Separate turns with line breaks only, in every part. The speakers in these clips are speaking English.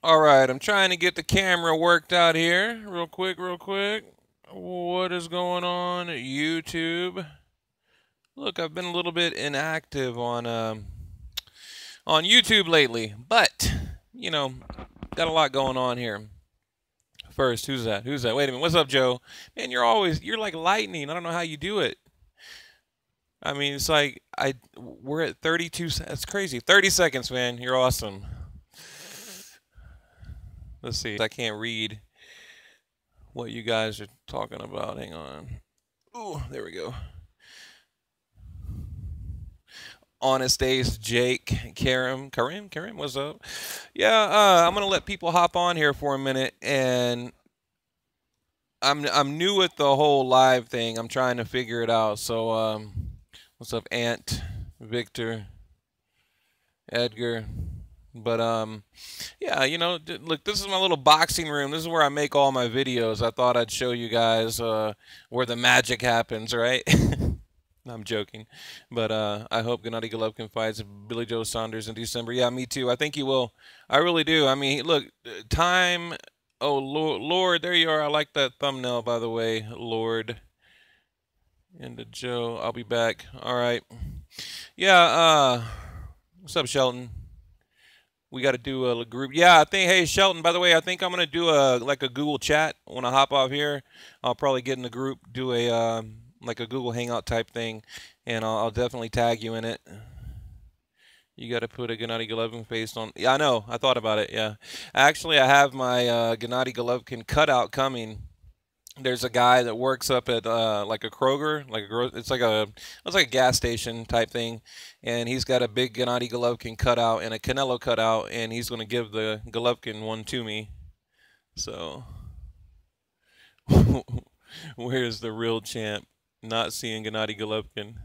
All right, I'm trying to get the camera worked out here. Real quick, real quick. What is going on, YouTube? Look, I've been a little bit inactive on YouTube lately, but got a lot going on here. First, who's that? Who's that? Wait a minute. What's up, Joe? Man, you're like lightning. I don't know how you do it. I mean, it's like we're at 32. That's crazy. 30 seconds, man. You're awesome. Let's see. I can't read what you guys are talking about. Hang on. Ooh, there we go. Honest Ace, Jake, Karim, what's up? Yeah, I'm gonna let people hop on here for a minute, and I'm new with the whole live thing. I'm trying to figure it out. So, what's up, Ant, Victor, Edgar? But yeah, look, this is my little boxing room. This is where I make all my videos. I thought I'd show you guys where the magic happens, right? I'm joking, but I hope Gennady Golovkin fights Billy Joe Saunders in December. Yeah, me too. I think he will. I really do. I mean, look, time. Oh Lord, Lord, there you are. I like that thumbnail, by the way, Lord. And Joe, I'll be back. All right. Yeah. What's up, Shelton? We got to do a group. Yeah, I think. Hey, Shelton. By the way, I think I'm gonna do a Google Chat when I hop off here. I'll probably get in the group, do a like a Google Hangout type thing, and I'll definitely tag you in it. You got to put a Gennady Golovkin face on. Yeah, I know. I thought about it. Yeah, actually, I have my Gennady Golovkin cutout coming. There's a guy that works up at like a Kroger, it's like a gas station type thing, and he's got a big Gennady Golovkin cutout and a Canelo cutout, and he's going to give the Golovkin one to me. So, where's the real champ? Not seeing Gennady Golovkin.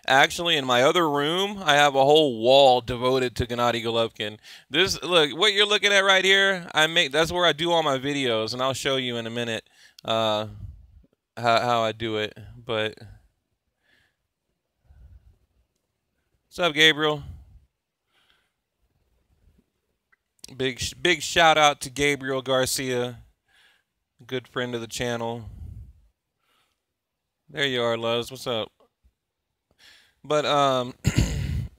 Actually, in my other room, I have a whole wall devoted to Gennady Golovkin. Look, what you're looking at right here, that's where I do all my videos, and I'll show you in a minute uh, how I do it. But what's up, Gabriel? Big shout out to Gabriel Garcia, good friend of the channel. There you are, Luz. What's up? But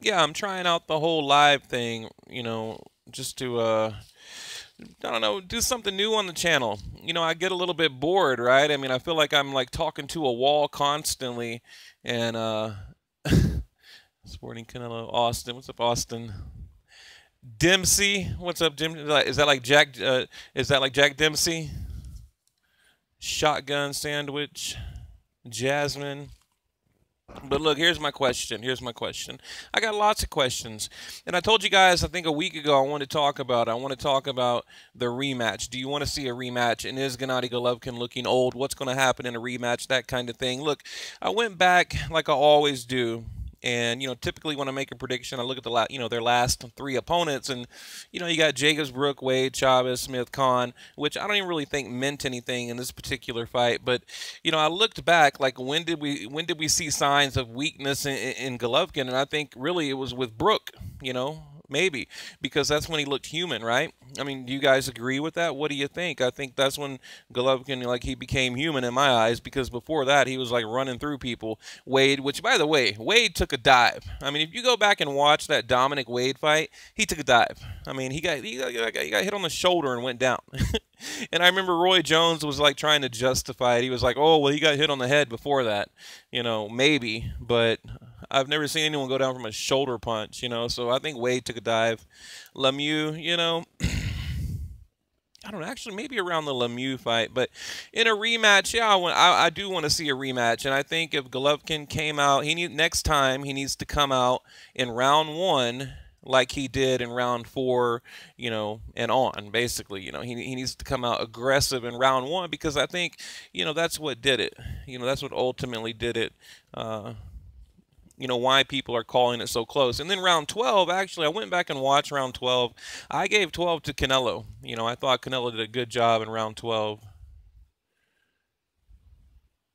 yeah, I'm trying out the whole live thing, just to I don't know, do something new on the channel. I get a little bit bored, right? I mean, I feel like I'm like talking to a wall constantly, and Sporting Canelo, Austin. What's up, Austin? Dempsey, what's up, Jim? Is that like Jack? Is that like Jack Dempsey? Shotgun sandwich, Jasmine. But look, here's my question. Here's my question. I got lots of questions. And I told you guys, I think a week ago, I want to talk about the rematch. Do you want to see a rematch? And is Gennady Golovkin looking old? What's going to happen in a rematch? That kind of thing. Look, I went back like I always do. And typically when I make a prediction, I look at their last three opponents, and you got Jacobs, Brook, Wade, Chavez, Smith, Khan, which I don't even really think meant anything in this particular fight. But I looked back, like when did we see signs of weakness in Golovkin, and I think really it was with Brook. Maybe because that's when he looked human, right? I mean, do you guys agree with that? What do you think? I think that's when Golovkin, like, he became human in my eyes, because before that he was like running through people. Wade, which by the way, Wade took a dive. I mean, if you go back and watch that Dominic Wade fight, he took a dive. I mean, he got hit on the shoulder and went down. And I remember Roy Jones was like trying to justify it. He was like, "Oh, well, he got hit on the head before that, maybe." But I've never seen anyone go down from a shoulder punch, So I think Wade took a dive. Lemieux, I don't know, actually, maybe around the Lemieux fight, but in a rematch, yeah, I do want to see a rematch, and I think if Golovkin came out, next time he needs to come out in round one like he did in round four, and on, basically. He needs to come out aggressive in round one, because I think, that's what did it. That's what ultimately did it. Why people are calling it so close. And then round 12, actually, I went back and watched round 12. I gave 12 to Canelo. I thought Canelo did a good job in round 12.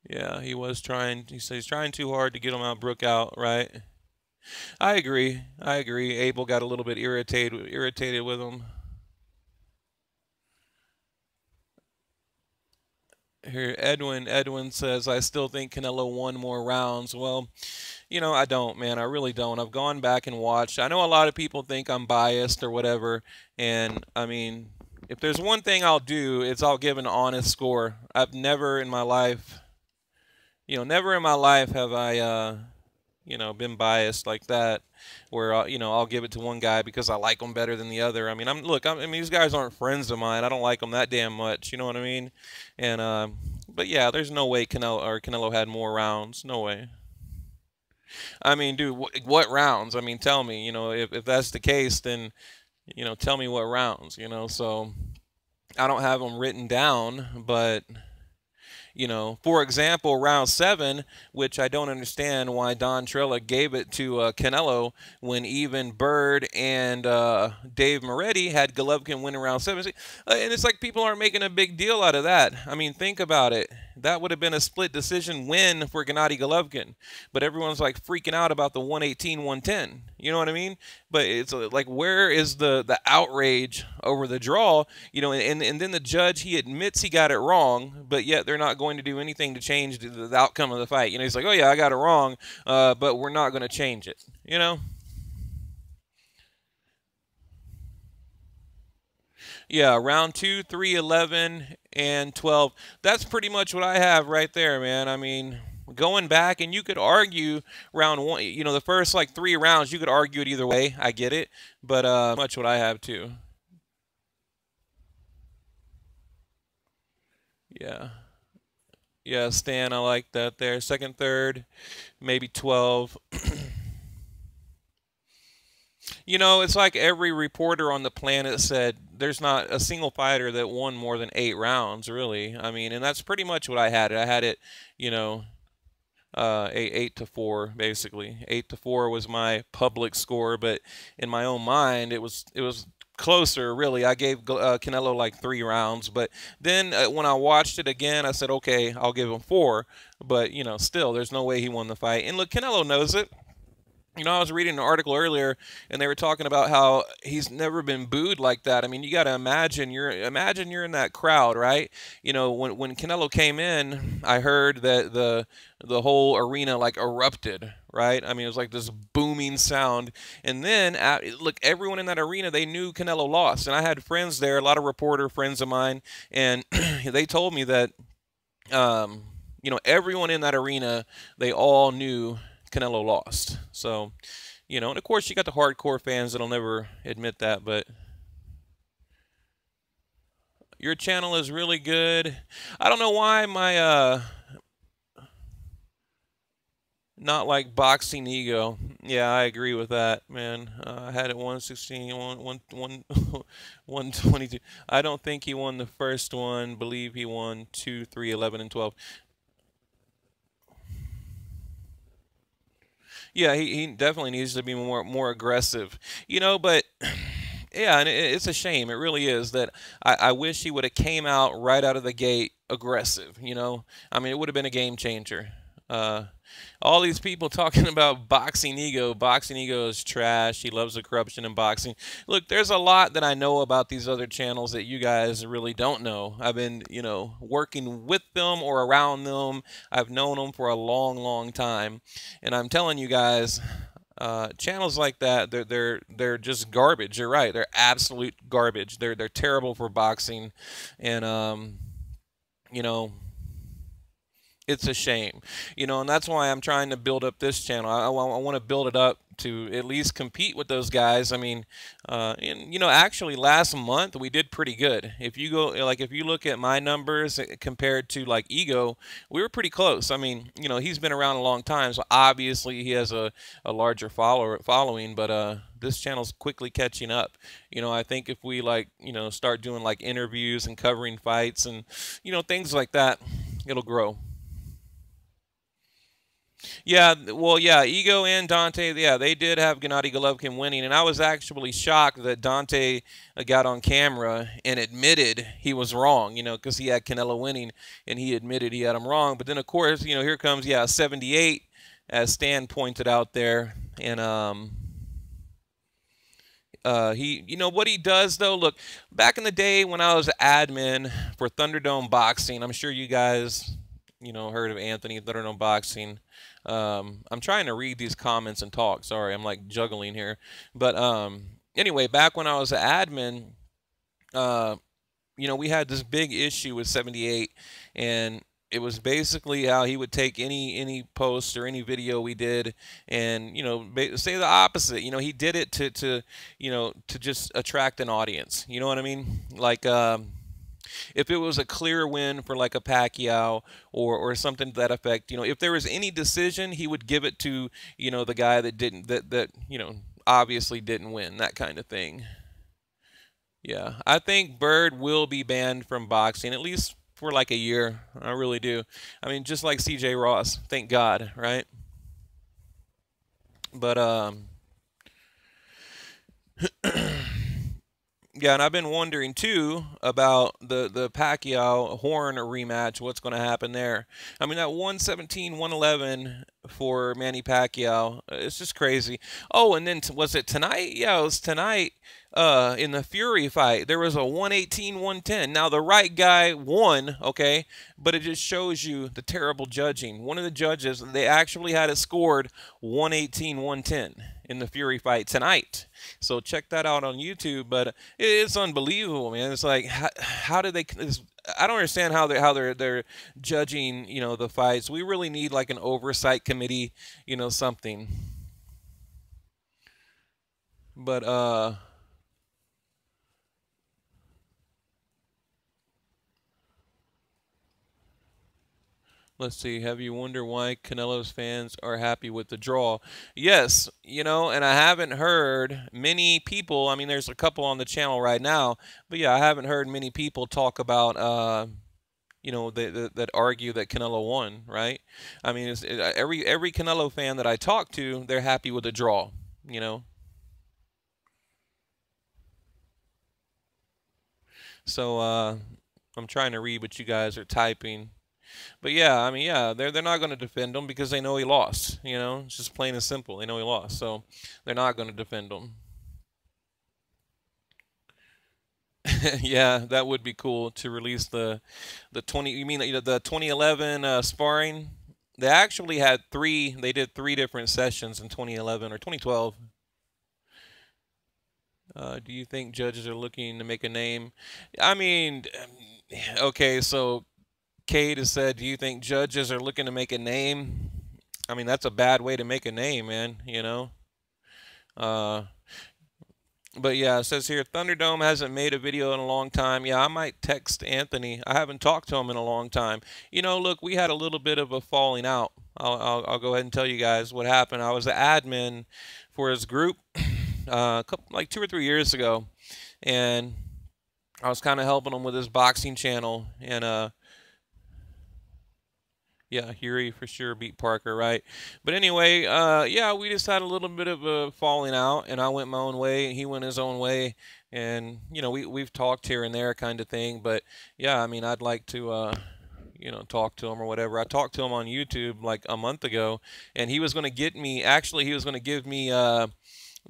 Yeah, he was trying. He said he's trying too hard to get him out, Brook out, right? I agree. I agree. Abel got a little bit irritated with him. Here, Edwin says, I still think Canelo won more rounds. Well, I don't, man. I really don't. I've gone back and watched. I know a lot of people think I'm biased or whatever, and I mean, if there's one thing I'll do, it's I'll give an honest score. I've never in my life, never in my life have I, been biased like that, where I'll give it to one guy because I like him better than the other. I mean, I mean, these guys aren't friends of mine. I don't like them that damn much. You know what I mean? And but yeah, there's no way Canelo had more rounds. No way. I mean, dude, what rounds? I mean, tell me. If that's the case, then tell me what rounds. So I don't have them written down, but. For example, round 7, which I don't understand why Don Trella gave it to Canelo when even Bird and Dave Moretti had Golovkin win in round 7. And it's like people aren't making a big deal out of that. I mean, think about it. That would have been a split decision win for Gennady Golovkin. But everyone's like freaking out about the 118-110. You know what I mean? But it's like, where is the outrage over the draw? And then the judge, he admits he got it wrong, but yet they're not going to do anything to change the outcome of the fight. He's like, oh yeah, I got it wrong, but we're not going to change it. Yeah, round 2, 3, 11, and 12. That's pretty much what I have right there, man. I mean, going back, and you could argue round 1, the first like 3 rounds, you could argue it either way. I get it, but much what I have too. Yeah. Yeah, Stan, I like that there. Second, third, maybe 12. It's like every reporter on the planet said there's not a single fighter that won more than 8 rounds, really. I mean, and that's pretty much what I had it. I had it, 8-4 basically. 8-4 was my public score, but in my own mind, it was closer, really. I gave Canelo like 3 rounds, but then when I watched it again, I said, okay, I'll give him 4, but still, there's no way he won the fight. And look, Canelo knows it. I was reading an article earlier, and they were talking about how he's never been booed like that. I mean, you got to imagine you're in that crowd, right? When Canelo came in, I heard that the whole arena like erupted, right? I mean, it was like this booming sound, and then look, everyone in that arena, they knew Canelo lost, and I had friends there, a lot of reporter friends of mine, and they told me that everyone in that arena, they all knew Canelo lost. So, and of course you got the hardcore fans that'll never admit that, but your channel is really good. I don't know why my not like boxing ego. Yeah, I agree with that, man. I had it 116, 122. I don't think he won the first one. Believe he won 2, 3, 11, and 12. Yeah, he definitely needs to be more aggressive, but yeah, and it's a shame. It really is that I wish he would have came out right out of the gate aggressive. I mean, it would have been a game changer. Uh, all these people talking about boxing ego. Boxing ego is trash. He loves the corruption in boxing. Look, there's a lot that I know about these other channels that you guys really don't know. I've been, working with them or around them. I've known them for a long, long time, and I'm telling you guys, channels like that, they're just garbage. You're right. They're absolute garbage. They're terrible for boxing, and you know it's a shame, and that's why I'm trying to build up this channel. I want to build it up to at least compete with those guys. I mean, and actually last month we did pretty good. If you go, like, if you look at my numbers compared to like Ego, we were pretty close. I mean, he's been around a long time, so obviously he has a larger following, but this channel's quickly catching up. I think if we start doing like interviews and covering fights and things like that, it'll grow. Yeah, well, yeah, Ego and Dante, yeah, they did have Gennady Golovkin winning, and I was actually shocked that Dante got on camera and admitted he was wrong, because he had Canelo winning, and he admitted he had him wrong. But then, of course, here comes, yeah, 78, as Stan pointed out there, and You know what he does though. Look, back in the day when I was admin for Thunderdome Boxing, I'm sure you guys, heard of Anthony Thunderdome Boxing. I'm trying to read these comments and talk. Sorry, I'm like juggling here. But anyway, back when I was an admin, uh, we had this big issue with 78, and it was basically how he would take any post or any video we did, and say the opposite. He did it to just attract an audience. You know what I mean? Like if it was a clear win for like a Pacquiao or something to that effect, if there was any decision, he would give it to the guy that didn't that obviously didn't win, that kind of thing. Yeah, I think Bird will be banned from boxing at least for like a year. I really do. I mean, just like CJ Ross. Thank God, right? But yeah, and I've been wondering too about the Pacquiao Horn rematch. What's going to happen there? I mean, that 117, 111 for Manny Pacquiao. It's just crazy. Oh, and then was it tonight? Yeah, it was tonight. In the Fury fight, there was a 118, 110. Now the right guy won, okay, but it just shows you the terrible judging. One of the judges, they actually had it scored 118, 110 in the Fury fight tonight. So check that out on YouTube. But it's unbelievable, man. It's like how did they? I don't understand how they're judging, the fights. We really need like an oversight committee, something. But let's see. Have you wondered why Canelo's fans are happy with the draw? Yes, and I haven't heard many people. I mean, there's a couple on the channel right now, but yeah, I haven't heard many people talk about, that argue that Canelo won, right? I mean, every Canelo fan that I talk to, they're happy with the draw, So I'm trying to read what you guys are typing. But yeah, I mean, yeah, they're not going to defend him because they know he lost. It's just plain and simple. They know he lost, so they're not going to defend him. Yeah, that would be cool to release the 20. You mean the 2011 sparring? They actually had three. They did three different sessions in 2011 or 2012. Do you think judges are looking to make a name? I mean, okay, so Cade has said, do you think judges are looking to make a name? I mean, that's a bad way to make a name, man. Uh, but yeah, it says here, Thunderdome hasn't made a video in a long time. Yeah, I might text Anthony. I haven't talked to him in a long time. Look, we had a little bit of a falling out. I'll go ahead and tell you guys what happened. I was the admin for his group like 2 or 3 years ago, and I was kind of helping him with his boxing channel, and yeah, Huey for sure beat Parker, right? But anyway, yeah, we just had a little bit of a falling out, and I went my own way, and he went his own way, and we've talked here and there, kind of thing. But yeah, I mean, I'd like to talk to him or whatever. I talked to him on YouTube like a month ago, and he was going to get me. Actually, he was going to give me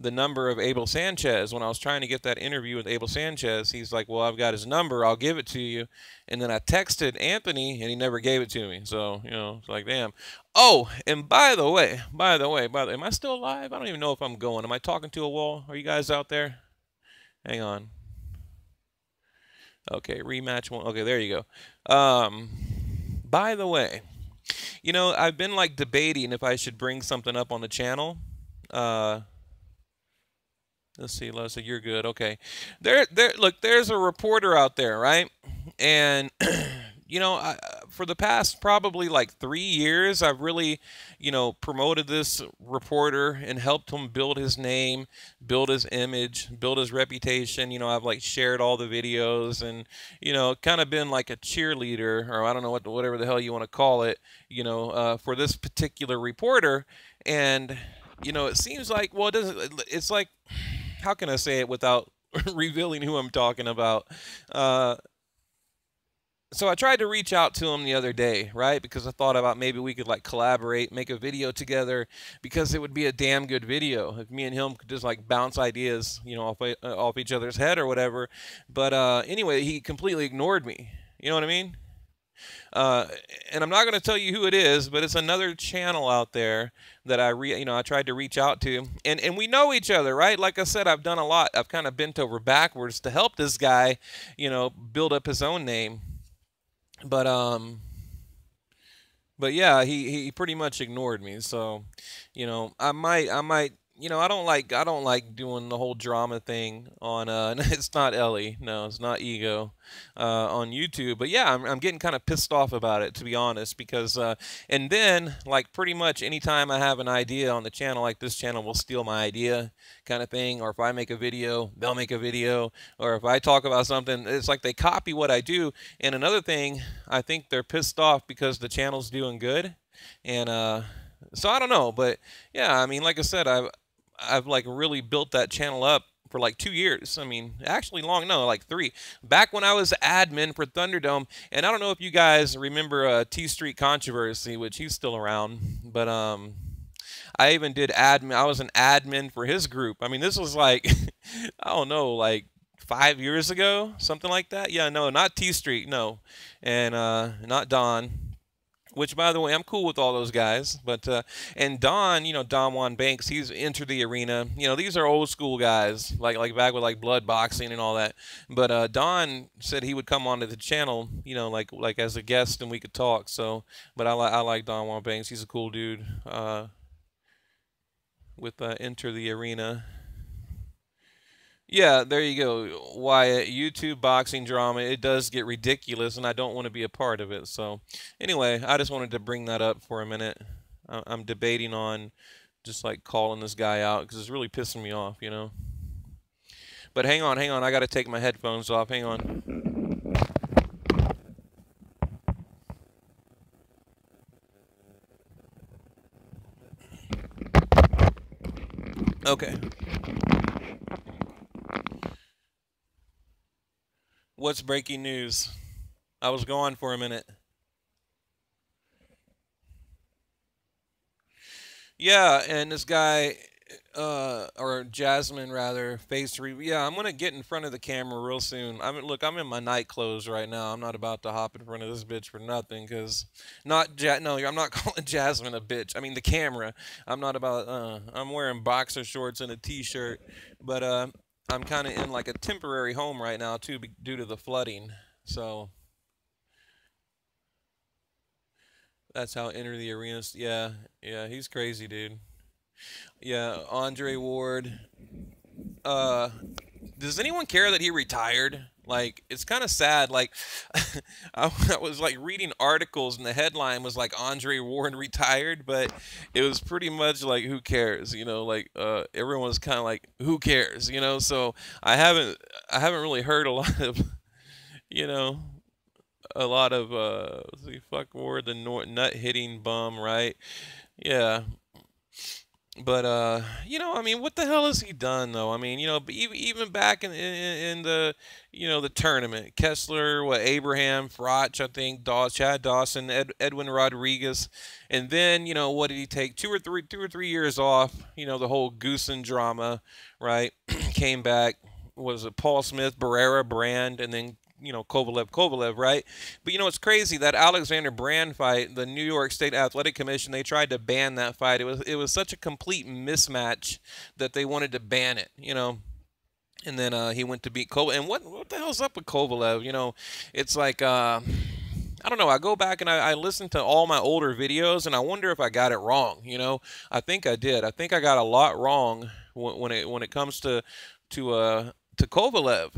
the number of Abel Sanchez. When I was trying to get that interview with Abel Sanchez, he's like, well, I've got his number. I'll give it to you. And then I texted Anthony, and he never gave it to me. So, it's like, damn. Oh, and by the way, am I still alive? I don't even know if I'm going. Am I talking to a wall? Are you guys out there? Hang on. Okay, rematch one. Okay, there you go. By the way, I've been like debating if I should bring something up on the channel. Let's see, Leslie, you're good. Okay. Look, there's a reporter out there, right? And, for the past probably like 3 years, I've really, promoted this reporter and helped him build his name, build his image, build his reputation. I've like shared all the videos and, kind of been like a cheerleader, or I don't know whatever the hell you want to call it, for this particular reporter. And, it seems like, well, it's like, how can I say it without revealing who I'm talking about? so I tried to reach out to him the other day, right? Because I thought about maybe we could like collaborate, make a video together, because it would be a damn good video if me and him could just like bounce ideas, off each other's head or whatever. But anyway, he completely ignored me. You know what I mean? Uh, and I'm not going to tell you who it is, but it's another channel out there that I tried to reach out to, and we know each other, right? Like I said, I've done a lot. I've kind of bent over backwards to help this guy, build up his own name. But yeah, he pretty much ignored me. So, I might, I don't like doing the whole drama thing on it's not Ellie, no, it's not Ego, on YouTube. But yeah, I'm getting kind of pissed off about it, to be honest, because and then like pretty much anytime I have an idea on the channel, like this channel will steal my idea kind of thing, or if I make a video, they'll make a video, or if I talk about something, it's like they copy what I do. And another thing, I think they're pissed off because the channel's doing good, and so I don't know, but yeah, I mean, like I said, I've like really built that channel up for like 2 years. I mean, actually long, no, like 3. Back when I was admin for Thunderdome, and I don't know if you guys remember T Street Controversy, which he's still around, but I even did admin. I was an admin for his group. I mean, this was like I don't know, like 5 years ago, something like that. Yeah, no, not T Street, no, and not Don. Which, by the way, I'm cool with all those guys. But and Don, Don Juan Banks, he's entered the arena. These are old school guys, like back with like blood boxing and all that. But Don said he would come onto the channel, like as a guest, and we could talk. So, but I like Don Juan Banks. He's a cool dude. With enter the arena. Yeah, there you go. Wyatt, YouTube boxing drama, it does get ridiculous, and I don't want to be a part of it. So, anyway, I just wanted to bring that up for a minute. I'm debating on just like calling this guy out because it's really pissing me off. But hang on, I got to take my headphones off. Hang on. Okay. What's breaking news? I was gone for a minute. Yeah, and this guy, or Jasmine rather, yeah, I'm gonna get in front of the camera real soon. Look, I'm in my night clothes right now. I'm not about to hop in front of this bitch for nothing, cause no, I'm not calling Jasmine a bitch. I mean the camera. I'm not about. I'm wearing boxer shorts and a t-shirt, but I'm kind of in like a temporary home right now too, due to the flooding. So that's how enter the arena. Yeah, yeah, he's crazy, dude. Yeah, Andre Ward. Uh, does anyone care that he retired? Like, it's kind of sad. Like, I was like reading articles, and the headline was like Andre Ward retired, but it was pretty much like who cares? Like everyone was kind of like who cares? So I haven't really heard a lot of you know let's see, fuck Ward, the nut hitting bum, right? Yeah, but I mean, what the hell has he done though? I mean, but even back in the the tournament, Kessler, Abraham, Froch, I think, Chad Dawson, Edwin Rodriguez, and then what did he take? 2 or 3 years off? The whole Goosen drama, right? Came back. Was it Paul Smith, Barrera, Brand, and then Kovalev, right? But it's crazy that Alexander Brand fight, the New York State Athletic Commission, they tried to ban that fight. It was such a complete mismatch that they wanted to ban it. And then he went to beat Kovalev. And what the hell's up with Kovalev? It's like I don't know. I go back and I listen to all my older videos, and I wonder if I got it wrong. I think I did. I think I got a lot wrong when it comes to Kovalev.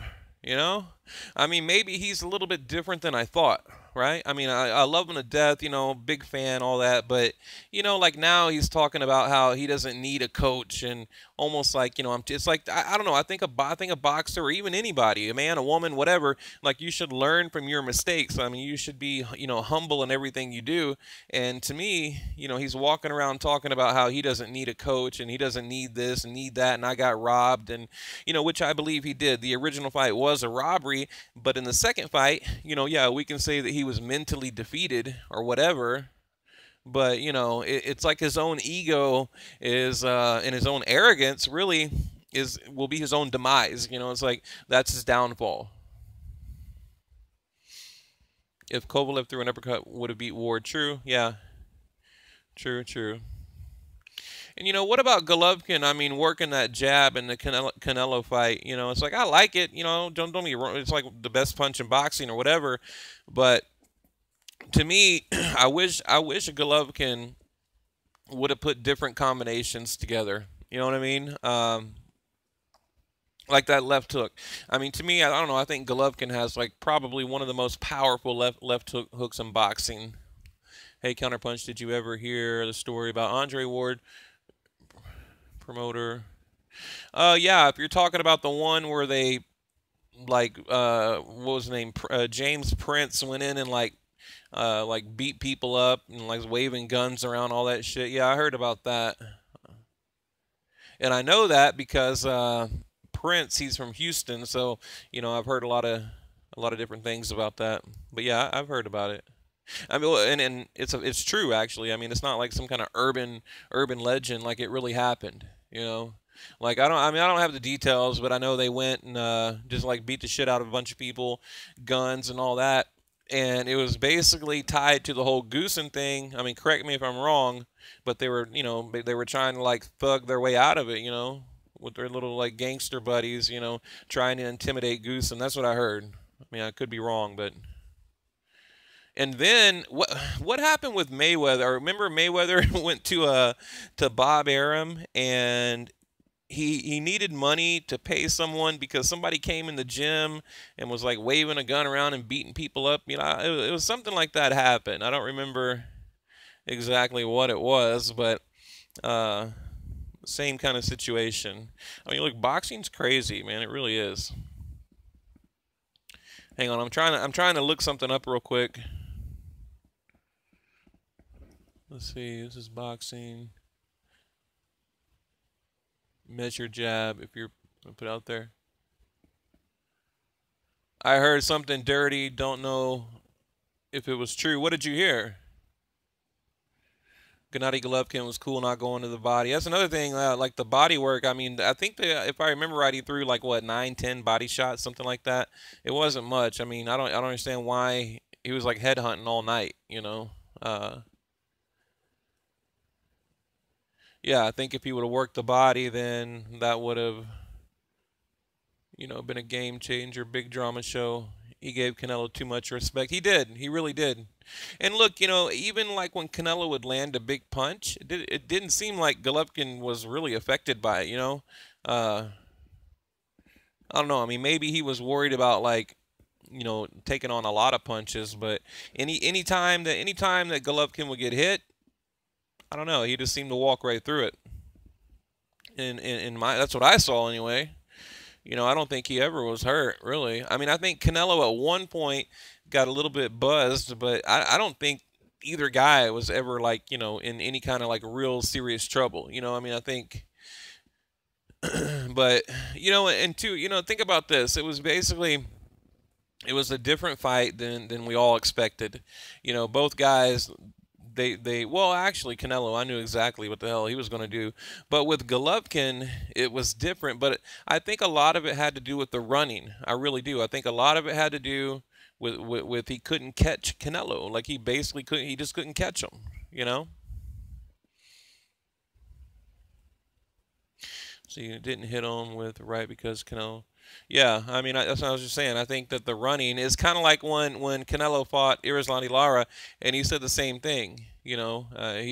I mean, maybe he's a little bit different than I thought, right? I mean, I love him to death, big fan, all that. But, like now he's talking about how he doesn't need a coach, and almost like, it's like, I don't know. I think a boxer, or even anybody, a man, a woman, whatever, like you should learn from your mistakes. I mean, you should be, humble in everything you do. And to me, he's walking around talking about how he doesn't need a coach, and he doesn't need this and need that, and I got robbed, and, which I believe he did. The original fight was a robbery. victory. But in the second fight, yeah, we can say that he was mentally defeated or whatever. But it's like his own ego is, and his own arrogance really will be his own demise. It's like that's his downfall. If Kovalev threw an uppercut, would have beat Ward. True, yeah, true, true. And what about Golovkin? I mean, working that jab in the Canelo fight. It's like I like it. Don't me wrong. It's like the best punch in boxing or whatever. But to me, I wish Golovkin would have put different combinations together. You know what I mean? Like that left hook. I mean, to me, I don't know. I think Golovkin has like probably one of the most powerful left hooks in boxing. Hey, Counterpunch, did you ever hear the story about Andre Ward, promoter? Yeah. If you're talking about the one where they like what was his name? James Prince went in and like beat people up and like waving guns around, all that shit. Yeah, I heard about that. And I know that because Prince, he's from Houston, so I've heard a lot of different things about that. But yeah, I've heard about it. I mean, well, and it's true actually. I mean, it's not like some kind of urban legend. Like it really happened. Like I don't have the details, but I know they went and just like beat the shit out of a bunch of people, guns and all that. And it was basically tied to the whole Goosen thing. I mean, correct me if I'm wrong, but they were trying to like thug their way out of it, with their little like gangster buddies, trying to intimidate Goosen. That's what I heard. I mean, I could be wrong, but. And then what happened with Mayweather? I remember Mayweather went to Bob Arum, and he needed money to pay someone because somebody came in the gym and was like waving a gun around and beating people up. It was something like that happened. I don't remember exactly what it was, but same kind of situation. I mean, look, boxing's crazy, man. It really is. Hang on, I'm trying to look something up real quick. Let's see. This is boxing. Measure jab. If you're put out there. I heard something dirty. Don't know if it was true. What did you hear? Gennady Golovkin was cool not going to the body. That's another thing, like the body work. I mean, I think if I remember right, he threw like what 9, 10 body shots, something like that. It wasn't much. I mean, I don't understand why he was like headhunting all night. Yeah, I think if he would have worked the body, then that would have been a game changer, big drama show. He gave Canelo too much respect. He did. He really did. And look, even like when Canelo would land a big punch, it didn't seem like Golovkin was really affected by it. I don't know. I mean, maybe he was worried about like, taking on a lot of punches, but anytime that Golovkin would get hit, I don't know, he just seemed to walk right through it. That's what I saw anyway. I don't think he ever was hurt, really. I mean, I think Canelo at one point got a little bit buzzed, but I don't think either guy was ever like, in any kind of like real serious trouble. I mean, I think, but, and two, think about this. It was basically, it was a different fight than we all expected. Both guys, well, actually Canelo, I knew exactly what the hell he was going to do, but with Golovkin it was different. But I think a lot of it had to do with the running. I really do. I think a lot of it had to do with he couldn't catch Canelo. Like he basically couldn't. He just couldn't catch him. So you didn't hit him with right because Canelo. Yeah, I mean that's what I was just saying. I think that the running is kind of like when Canelo fought Irizlani Lara, and he said the same thing. He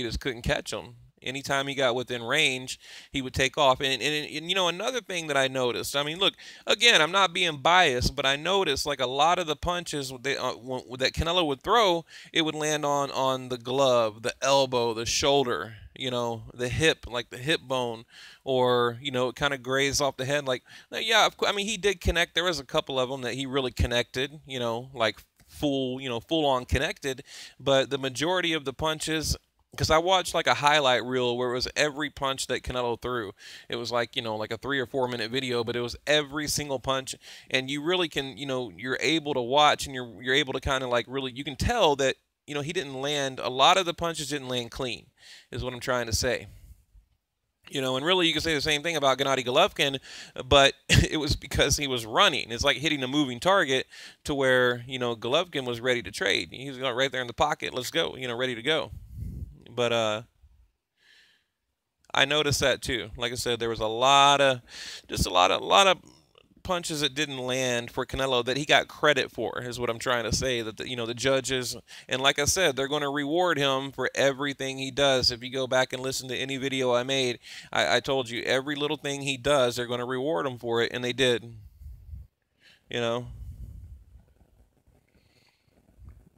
just couldn't catch him. Anytime he got within range, he would take off. And another thing that I noticed. I mean, look, again, I'm not being biased, but I noticed like a lot of the punches that Canelo would throw, it would land on the glove, the elbow, the shoulder, the hip, like the hip bone, or it kind of grazed off the head. Like, yeah, I mean, he did connect. There was a couple of them that he really connected. Like full on connected. But the majority of the punches, because I watched like a highlight reel where it was every punch that Canelo threw. It was like, like a 3 or 4 minute video, but it was every single punch. And you really can, you're able to watch, and you're able to kind of like really, you can tell that, he didn't land, a lot of the punches didn't land clean, is what I'm trying to say. And really you can say the same thing about Gennady Golovkin, but it was because he was running. It's like hitting a moving target to where, Golovkin was ready to trade. He was right there in the pocket. Let's go, ready to go. But I noticed that too. Like I said, there was a lot of punches that didn't land for Canelo that he got credit for, is what I'm trying to say. That the judges, and like I said, they're going to reward him for everything he does. If you go back and listen to any video I made, I told you every little thing he does, they're going to reward him for it, and they did.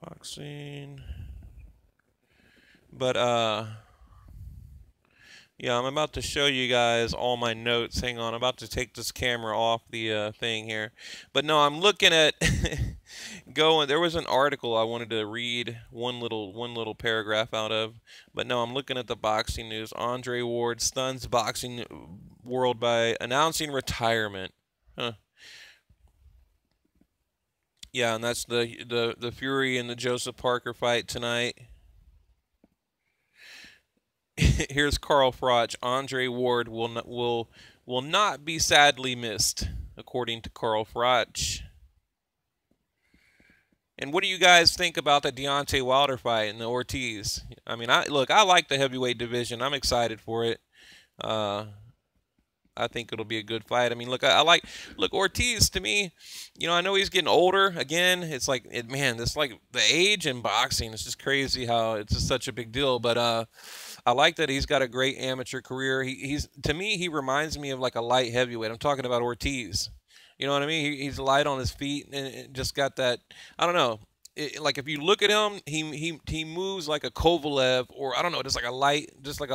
Boxing. But yeah, I'm about to show you guys all my notes. Hang on, I'm about to take this camera off the thing here. But no, I'm looking at there was an article I wanted to read one little paragraph out of. But no, I'm looking at the boxing news. Andre Ward stuns boxing world by announcing retirement. Huh. Yeah, and that's the Fury and the Joseph Parker fight tonight. Here's Carl Froch. Andre Ward will not be sadly missed, according to Carl Froch. And what do you guys think about the Deontay Wilder fight and the Ortiz? I mean, I like the heavyweight division. I'm excited for it. I think it'll be a good fight. I mean, look, look, Ortiz, to me, I know he's getting older. Again, it's like, it's like the age in boxing. It's just crazy how it's just such a big deal. But I like that he's got a great amateur career. To me, he reminds me of like a light heavyweight. I'm talking about Ortiz. You know what I mean? He's light on his feet and just got that, I don't know. Like if you look at him, he moves like a Kovalev, or I don't know, just like a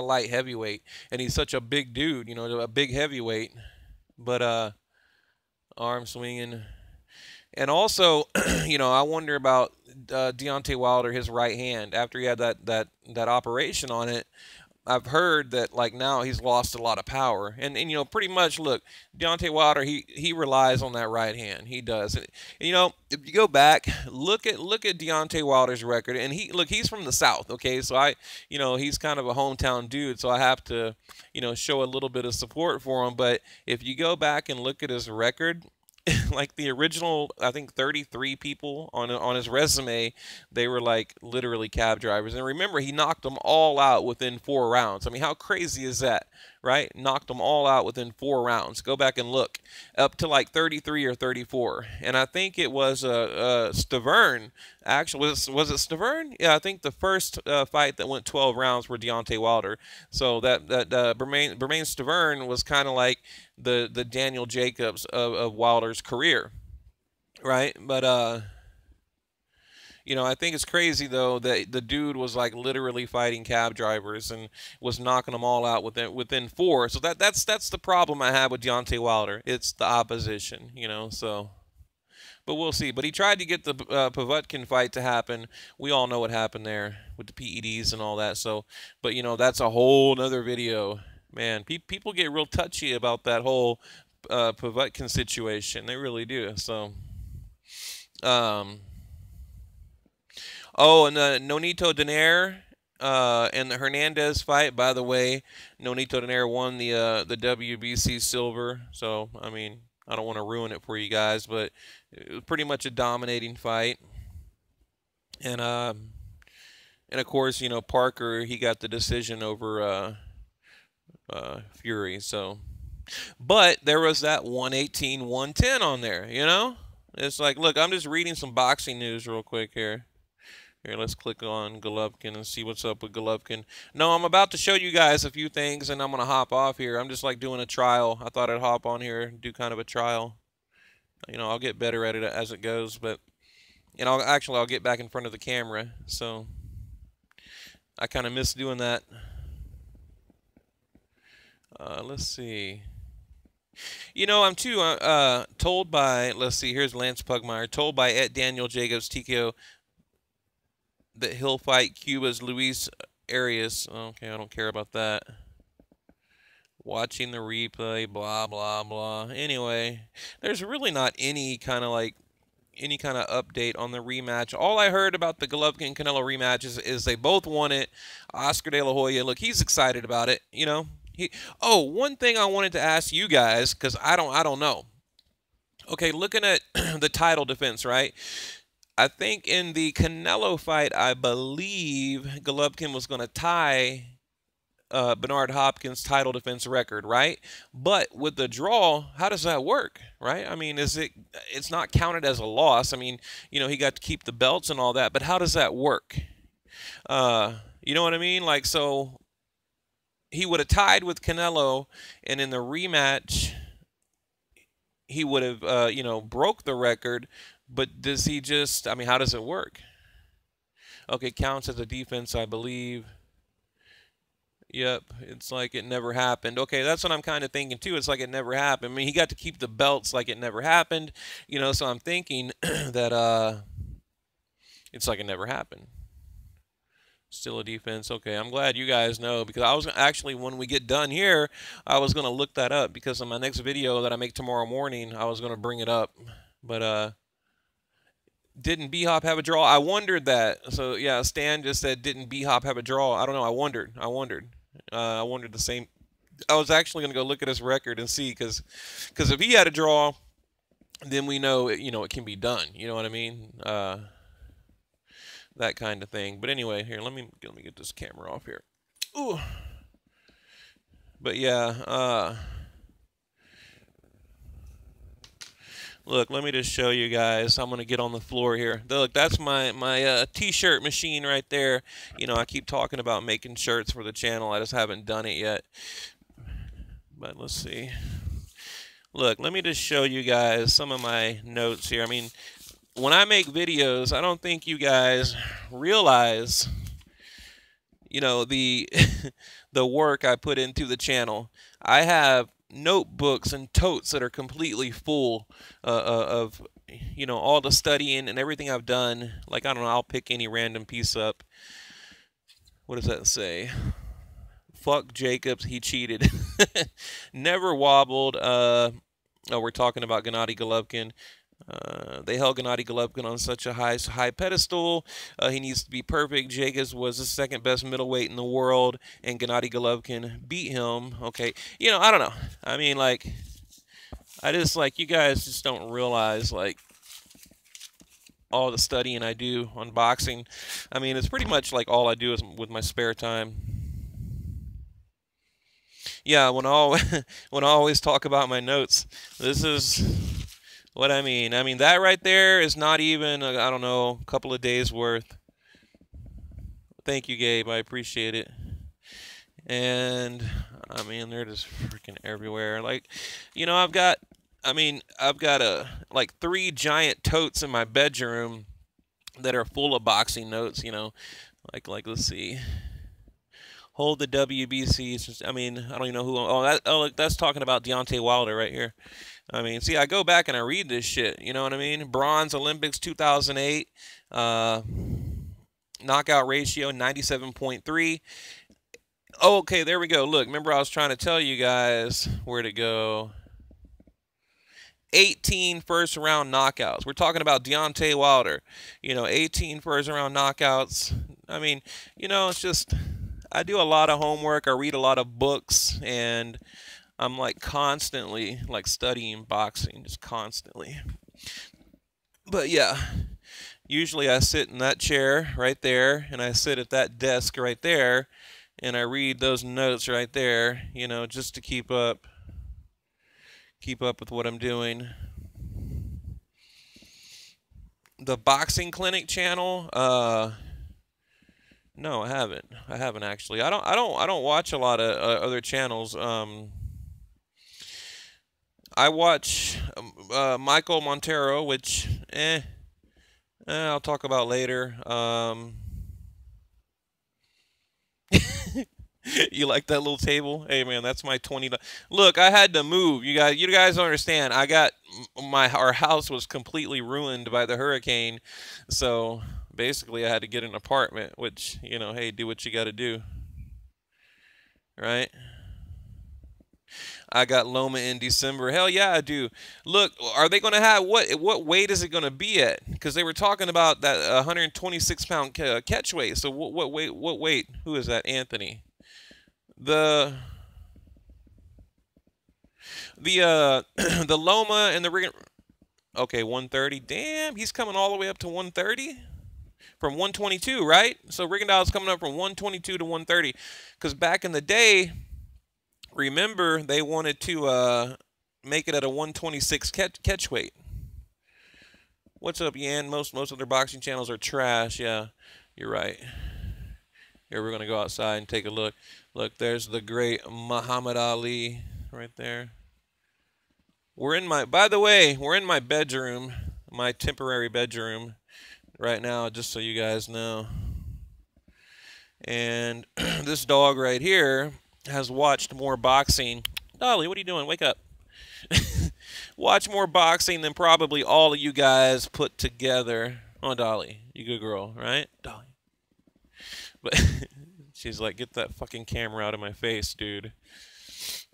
light heavyweight, and he's such a big dude, a big heavyweight, but arm swinging, and also, I wonder about Deontay Wilder, his right hand after he had that operation on it. I've heard that like now he's lost a lot of power, and pretty much look, Deontay Wilder, he relies on that right hand. He does. And, if you go back, look at Deontay Wilder's record, and he's from the South, okay? So he's kind of a hometown dude, so I have to show a little bit of support for him. But if you go back and look at his record, like the original, I think 33 people on his resume, they were like literally cab drivers. And remember, he knocked them all out within 4 rounds. I mean, how crazy is that, right? Knocked them all out within 4 rounds. Go back and look, up to like 33 or 34. And I think it was Stavern. Actually, was it Stavern? Yeah, I think the first fight that went 12 rounds were Deontay Wilder. So that Bermain Stavern was kind of like the Daniel Jacobs of Wilder's career, right? But I think it's crazy though that the dude was like literally fighting cab drivers and was knocking them all out within 4. So that's the problem I have with Deontay Wilder. It's the opposition, so. But we'll see. But he tried to get the Povetkin fight to happen. We all know what happened there with the PEDs and all that. So, but that's a whole nother video. Man, people get real touchy about that whole Povetkin situation. They really do. So, oh, and the Nonito Donaire and the Hernandez fight. By the way, Nonito Donaire won the WBC silver. So, I mean, I don't want to ruin it for you guys, but it was pretty much a dominating fight. And of course, Parker, he got the decision over Fury. So, but there was that 118-110 on there. It's like, look, I'm just reading some boxing news real quick here. Here, let's click on Golovkin and see what's up with Golovkin. No, I'm about to show you guys a few things, and I'm going to hop off here. I'm just like doing a trial. I thought I'd hop on here and do kind of a trial. I'll get better at it as it goes, but I'll get back in front of the camera. So I kind of miss doing that. Let's see. I'm too told by, let's see, here's Lance Pugmire, told by Daniel Jacobs, TKO, that he'll fight Cuba's Luis areas. Okay, I don't care about that. Watching the replay, blah, blah, blah. Anyway, there's really not any kind of update on the rematch. All I heard about the Golovkin Canelo rematch is they both won it. Oscar De La Hoya, look, he's excited about it. You know, Oh, one thing I wanted to ask you guys, because I don't know. Okay, looking at the title defense, right? I think in the Canelo fight, I believe Golovkin was going to tie Bernard Hopkins' title defense record, right? But with the draw, how does that work, right? I mean, it's not counted as a loss. I mean, he got to keep the belts and all that, but how does that work? You know what I mean? Like, so he would have tied with Canelo, and in the rematch, he would have, broke the record. But does he just, I mean, how does it work? Okay, counts as a defense, I believe. Yep, it's like it never happened. Okay, that's what I'm kind of thinking too. It's like it never happened. I mean, he got to keep the belts like it never happened, so I'm thinking that it's like it never happened. Still a defense. Okay, I'm glad you guys know, because I was actually, when we get done here, I was going to look that up, because in my next video that I make tomorrow morning, I was going to bring it up. But didn't B-Hop have a draw? I wondered that. So yeah, Stan just said, didn't B-Hop have a draw? I don't know. I wondered the same. I was actually going to go look at his record and see, because if he had a draw, then we know it can be done. You know what I mean? That kind of thing. But anyway, here, let me get this camera off here. Ooh. But yeah, look, let me just show you guys. I'm going to get on the floor here. Look, that's my t-shirt machine right there. I keep talking about making shirts for the channel. I just haven't done it yet. But let's see. Look, let me just show you guys some of my notes here. I mean, when I make videos, I don't think you guys realize, the the work I put into the channel. I have notebooks and totes that are completely full of all the studying and everything I've done. Like, I don't know, I'll pick any random piece up. What does that say? Fuck Jacobs, he cheated. Never wobbled. Oh, we're talking about Gennady Golovkin. They held Gennady Golovkin on such a high pedestal. He needs to be perfect. Jacobs was the second best middleweight in the world, and Gennady Golovkin beat him. Okay, I don't know. I mean, like, you guys just don't realize, like, all the studying I do on boxing. I mean, it's pretty much like all I do is with my spare time. Yeah, when I always talk about my notes, this is what I mean. I mean, that right there is not even, I don't know, a couple of days worth. Thank you, Gabe. I appreciate it. And, I mean, they're just freaking everywhere. Like, I've got like 3 giant totes in my bedroom that are full of boxing notes, Like, let's see. Hold the WBCs. I mean, I don't even know who. Look, that's talking about Deontay Wilder right here. I mean, see, I go back and I read this shit. You know what I mean? Bronze Olympics 2008. Knockout ratio 97.3. Oh, okay, there we go. Look, remember I was trying to tell you guys where to go. 18 first-round knockouts. We're talking about Deontay Wilder. 18 first-round knockouts. I mean, it's just, I do a lot of homework. I read a lot of books, and I'm like constantly like studying boxing, just constantly. But yeah, usually I sit in that chair right there, and I sit at that desk right there, and I read those notes right there, just to keep up with what I'm doing. The Boxing Clinic channel, no, I haven't. I haven't actually. I don't watch a lot of other channels. I watch Michael Montero, which I'll talk about later. You like that little table? Hey man, that's my $20. Look, I had to move. You guys don't understand. Our house was completely ruined by the hurricane, so basically I had to get an apartment, which, you know, hey, do what you got to do, right? I got Loma in December. Hell yeah, I do. Look, are they going to have what weight is it going to be at? Because they were talking about that 126-pound catch weight. So what weight? What weight? Who is that? Anthony. The the Loma and the rig. Okay, 130. Damn, he's coming all the way up to 130 from 122, right? So Rigondeaux's coming up from 122 to 130. Because back in the day, remember they wanted to make it at a 126 catch weight. What's up, Yan? Most of their boxing channels are trash. Yeah, you're right. Here, we're gonna go outside and take a look. Look, there's the great Muhammad Ali right there. By the way, we're in my bedroom, my temporary bedroom right now, just so you guys know. And this dog right here has watched more boxing. Dolly, what are you doing? Wake up. Watch more boxing than probably all of you guys put together. Oh, Dolly, you good girl, right? Dolly. But she's like, get that fucking camera out of my face, dude.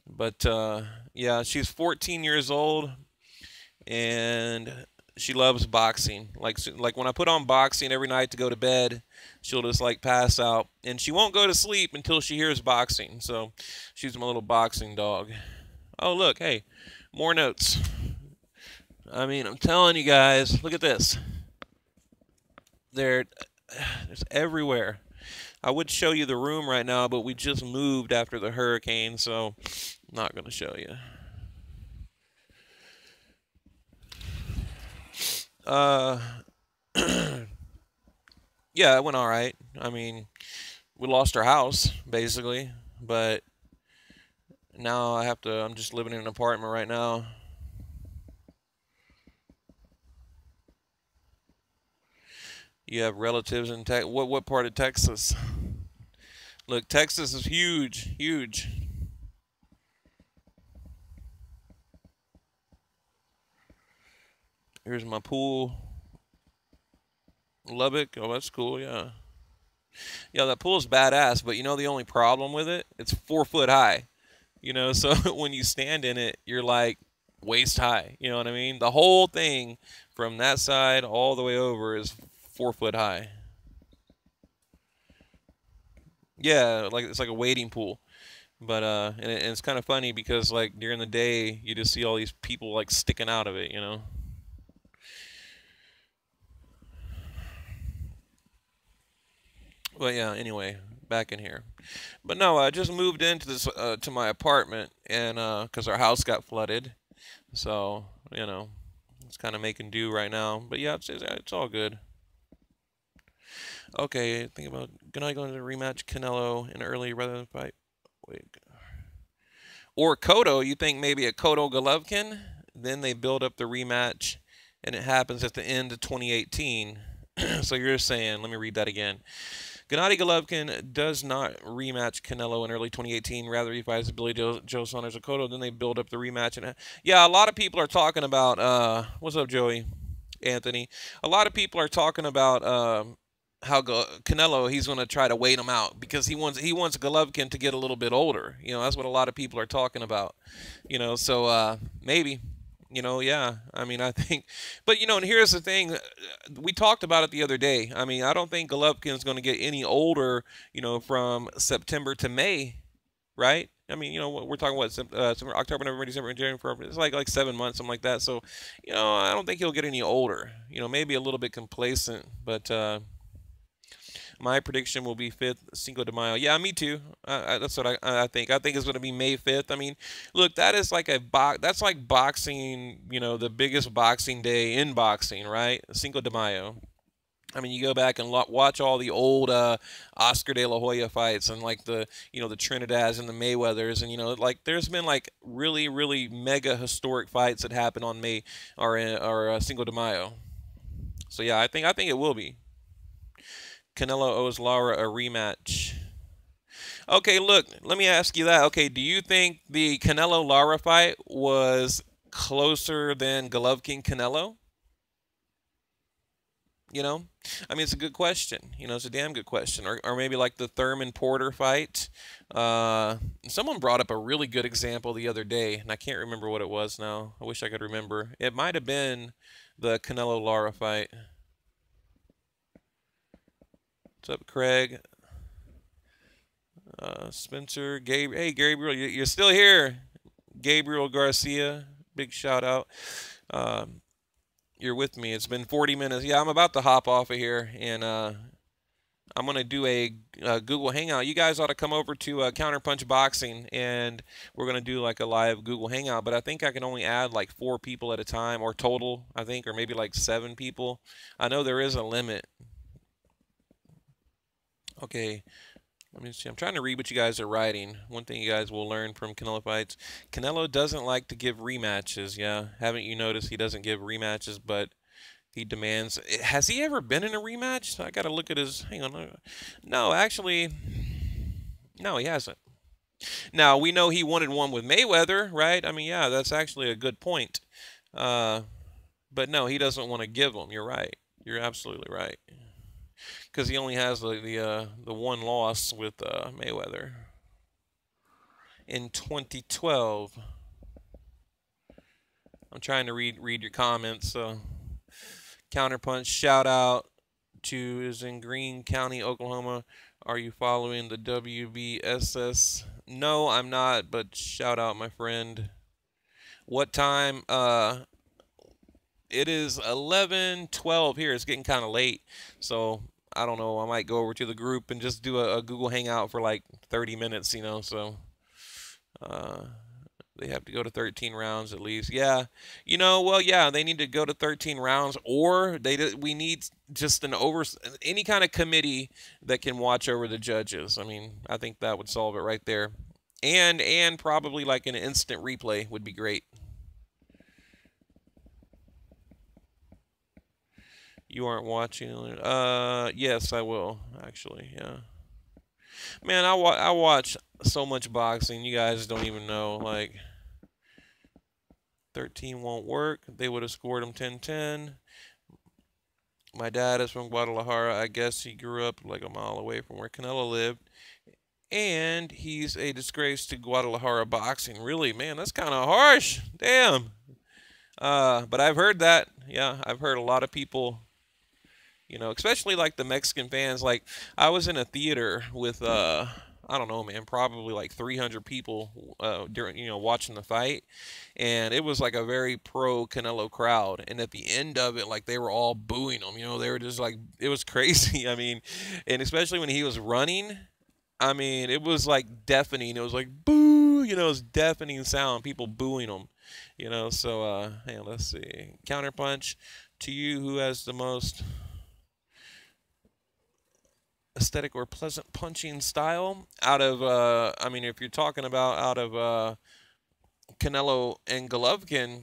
But yeah, she's 14 years old, and she loves boxing. Like when I put on boxing every night to go to bed, she'll just like pass out, and she won't go to sleep until she hears boxing. So she's my little boxing dog. Oh, look, hey, more notes. I mean, I'm telling you guys, look at this. It's everywhere. I would show you the room right now, but we just moved after the hurricane, so I'm not going to show you. Yeah, it went all right. I mean, we lost our house, basically, but now I'm just living in an apartment right now. You have relatives in what part of Texas? Look, Texas is huge, huge. Here's my pool. Lubbock. Oh, that's cool, yeah. Yeah, that pool's badass, but you know the only problem with it? It's 4 foot high. You know, so when you stand in it, you're like waist high. You know what I mean? The whole thing from that side all the way over is 4 foot high. Yeah, like it's like a wading pool. But and it's kind of funny because like during the day you just see all these people like sticking out of it, you know. But yeah, anyway, back in here. But no, I just moved into this to my apartment, and because our house got flooded, so you know, it's kind of making do right now. But yeah, it's all good. Okay, think about Gennady going to rematch Canelo in early rather than fight. Wait, or Cotto. You think maybe a Cotto Golovkin? Then they build up the rematch, and it happens at the end of 2018. So you're saying, let me read that again. Gennady Golovkin does not rematch Canelo in early 2018. Rather, he fights Billy Joe Saunders or Cotto. Then they build up the rematch. And yeah, a lot of people are talking about. What's up, Joey? Anthony. A lot of people are talking about how Canelo, he's going to try to wait him out because he wants Golovkin to get a little bit older. You know, that's what a lot of people are talking about. You know, so maybe. You know, yeah. I mean, I think, but you know, and here's the thing: we talked about it the other day. I mean, I don't think Golovkin's going to get any older. You know, from September to May, right? I mean, you know, we're talking what October, November, December, January, February. It's like 7 months, something like that. So, you know, I don't think he'll get any older. You know, maybe a little bit complacent, but. My prediction will be 5th, Cinco de Mayo. Yeah, me too. That's what I think. I think it's going to be May 5th. I mean, look, that is like that's like boxing, you know, the biggest boxing day in boxing, right? Cinco de Mayo. I mean, you go back and watch all the old Oscar De La Hoya fights and like the, you know, the Trinidads and the Mayweathers, and you know, like there's been like really, really mega historic fights that happen on May or Cinco de Mayo. So yeah, I think it will be. Canelo owes Lara a rematch. Okay, look, let me ask you that. Okay, do you think the Canelo-Lara fight was closer than Golovkin-Canelo? You know, I mean, it's a good question. You know, it's a damn good question. Or maybe like the Thurman Porter fight. Someone brought up a really good example the other day, and I can't remember what it was now. I wish I could remember. It might have been the Canelo Lara fight. What's up, Craig? Spencer, Gabriel. Hey, Gabriel, you're still here. Gabriel Garcia, big shout out. Um, you're with me. It's been 40 minutes. Yeah, I'm about to hop off of here, and I'm gonna do a Google Hangout. You guys ought to come over to Counterpunch Boxing, and we're gonna do like a live Google Hangout. But I think I can only add like 4 people at a time, or total, I think, or maybe like 7 people. I know there is a limit. Okay, let me see. I'm trying to read what you guys are writing. One thing you guys will learn from Canelo fights: Canelo doesn't like to give rematches. Yeah, haven't you noticed he doesn't give rematches, but he demands. Has he ever been in a rematch? I got to look at his. Hang on. No, actually, no, he hasn't. Now we know he wanted one with Mayweather, right? I mean, yeah, that's actually a good point. Uh, but no, he doesn't want to give them. You're right. You're absolutely right. Because he only has the one loss with Mayweather in 2012. I'm trying to read your comments. So Counterpunch shout out to is in Greene County, Oklahoma. Are you following the WBSS? No, I'm not, but shout out my friend. What time? It is 11:12 here. It's getting kind of late. So, I don't know. I might go over to the group and just do a Google Hangout for like 30 minutes, you know. So, uh they have to go to 13 rounds at least. Yeah. You know, well, yeah, they need to go to 13 rounds, or we need just any kind of committee that can watch over the judges. I mean, I think that would solve it right there. And probably like an instant replay would be great. You aren't watching? Yes, I will actually. Yeah. Man, I watch so much boxing. You guys don't even know. Like 13 won't work. They would have scored him 10-10. My dad is from Guadalajara. I guess he grew up like a mile away from where Canelo lived. And he's a disgrace to Guadalajara boxing. Really, man, that's kind of harsh. Damn. But I've heard that. Yeah, I've heard a lot of people, you know, especially like the Mexican fans. Like, I was in a theater with, I don't know, man, probably like 300 people during, you know, watching the fight. And it was like a very pro Canelo crowd. And at the end of it, like they were all booing him. You know, they were just like, it was crazy. I mean, and especially when he was running, I mean, it was like deafening. It was like boo, you know, it was deafening sound. People booing him, you know. So, hey, let's see. Counterpunch to you, who has the most aesthetic or pleasant punching style out of I mean, if you're talking about out of Canelo and Golovkin,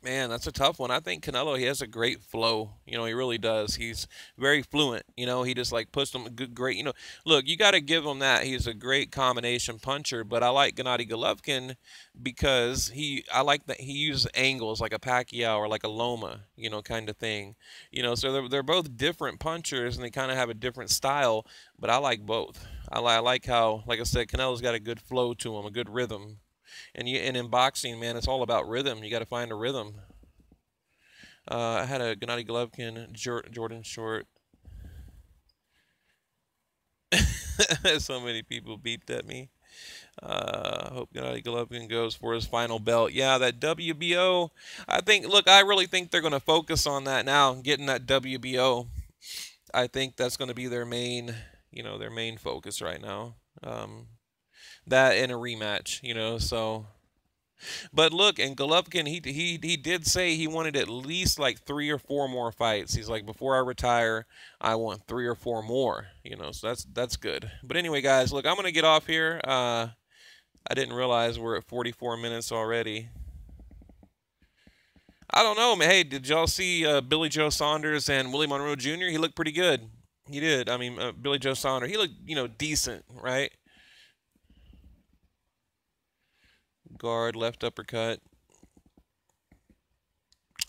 man, that's a tough one. I think Canelo, he has a great flow. You know, he really does. He's very fluent. You know, he just like puts them good, great. You know, look, you got to give him that. He's a great combination puncher. But I like Gennady Golovkin because I like that he uses angles like a Pacquiao or like a Loma, you know, kind of thing. You know, so they're both different punchers and they kind of have a different style. But I like both. I like how, like I said, Canelo's got a good flow to him, a good rhythm. And in boxing, man, it's all about rhythm. You got to find a rhythm. I had a Gennady Golovkin Jordan short. So many people beeped at me. Hope Gennady Golovkin goes for his final belt. Yeah, that WBO. I think. Look, I really think they're going to focus on that now, getting that WBO. I think that's going to be their main, you know, their main focus right now. That in a rematch, you know. So. But look, and Golovkin, he did say he wanted at least like 3 or 4 more fights. He's like, before I retire, I want 3 or 4 more. You know, so that's good. But anyway, guys, look, I'm gonna get off here. I didn't realize we're at 44 minutes already. I don't know, man. Hey, did y'all see Billy Joe Saunders and Willie Monroe Jr.? He looked pretty good. He did. I mean, Billy Joe Saunders, he looked, you know, decent, right? Guard, left uppercut.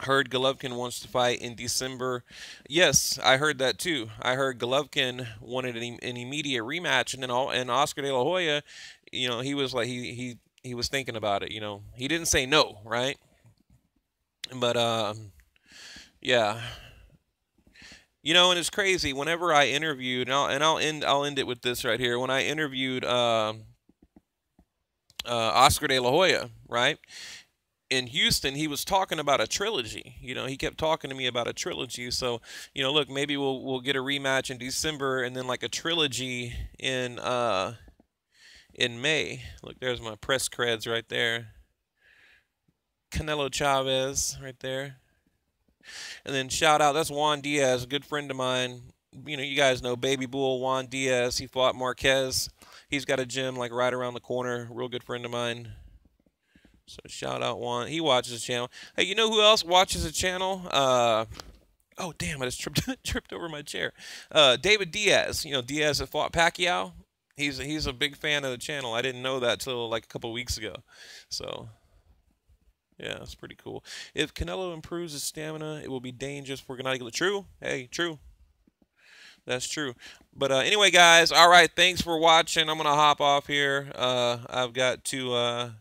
Heard Golovkin wants to fight in December. Yes, I heard that too. I heard Golovkin wanted an immediate rematch, and then Oscar De La Hoya, he was like he was thinking about it. He didn't say no, right? But yeah, and it's crazy. Whenever I interviewed, I'll end it with this right here. When I interviewed Oscar De La Hoya, right? In Houston, he was talking about a trilogy. He kept talking to me about a trilogy. So, look, maybe we'll get a rematch in December, and then like a trilogy in May. Look, there's my press creds right there. Canelo Chavez right there. And then shout out, that's Juan Diaz, a good friend of mine. You guys know Baby Bull Juan Diaz. He fought Marquez. He's got a gym like right around the corner. Real good friend of mine. So shout out Juan. He watches the channel. Hey, you know who else watches the channel? Oh damn! I just tripped over my chair. David Diaz. Diaz that fought Pacquiao. He's a big fan of the channel. I didn't know that till like a couple weeks ago. So yeah, it's pretty cool. If Canelo improves his stamina, it will be dangerous for Gennady. True. Hey, true. That's true. But anyway, guys. All right. Thanks for watching. I'm gonna hop off here. I've got to.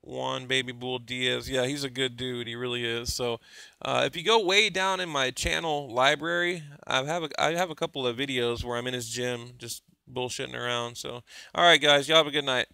Juan Baby Bull Diaz. Yeah, he's a good dude. He really is. So if you go way down in my channel library, I have a couple of videos where I'm in his gym just bullshitting around. So all right, guys, y'all have a good night.